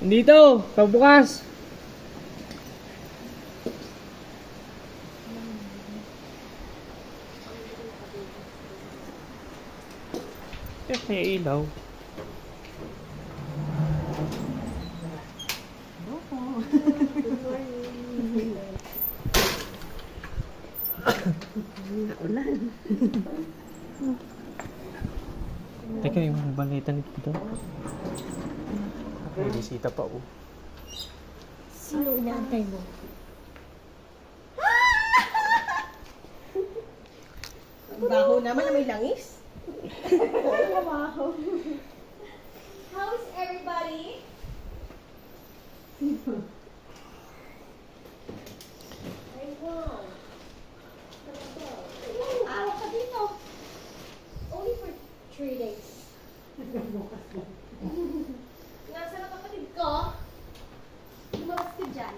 Dito, pagbukas. May ilaw. Ulan. Teka, yung balita nito doon. May bisita pa, oh. Sino inaantay mo? Ang baho naman na may langis. How's everybody? Ay, wow. Araw ka dito. Only for 3 days. Nasa na kapatid ko? Lumabas ka dyan.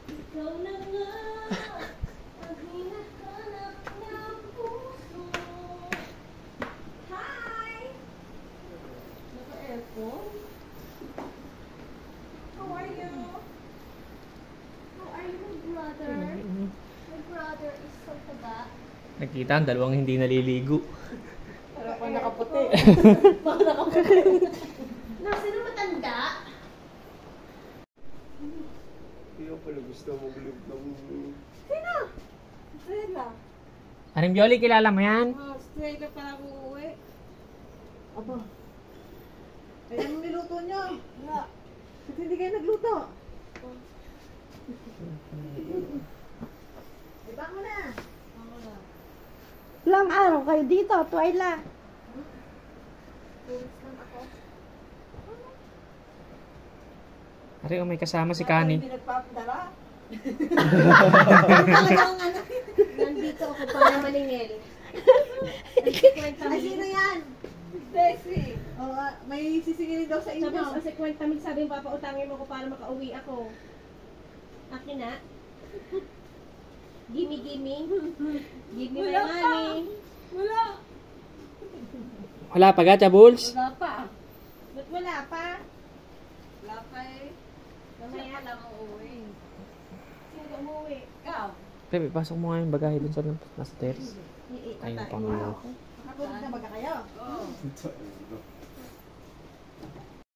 Ikaw na nga ang hinahanap ng puso. Hi! Naka-airphone? How are you? How are you, brother? My brother is so taba. Nakita ang dalawang hindi naliligo. Para pa nakaputi. Sino matanda? Hindi ko pala gusto maglib ng... Sino? Stella. Aring Bioli, kilala mo yan? Oh, Stella para uuwi. Aba. Ay, anong niluto nyo? Wala. Ba't hindi kayo nagluto? Ay, bako na. Bako na. Ilang araw kayo dito, Twyla. Aring, may kasama si Kani. Hindi nagpapadala. Talagang ano, nandito ako para maningil. Ay, sino yan? Desi. Oh, may sisingilin daw sa inyo. Tapos kasi kwenta sabi papautangin mo ko para makauwi ako. Akin na. Gimme, gimme. Gimme my money. Wala. Wala pa gacha, Bulls? Wala pa. Ba't wala pa? Wala pa eh. Mamaya lang uuwi. Sino umuwi? Ikaw. Bebe, pasok mo nga yung bagahe dun sa nasa terrace. Ayun pang... Nakapunod na baga kayo? Oo.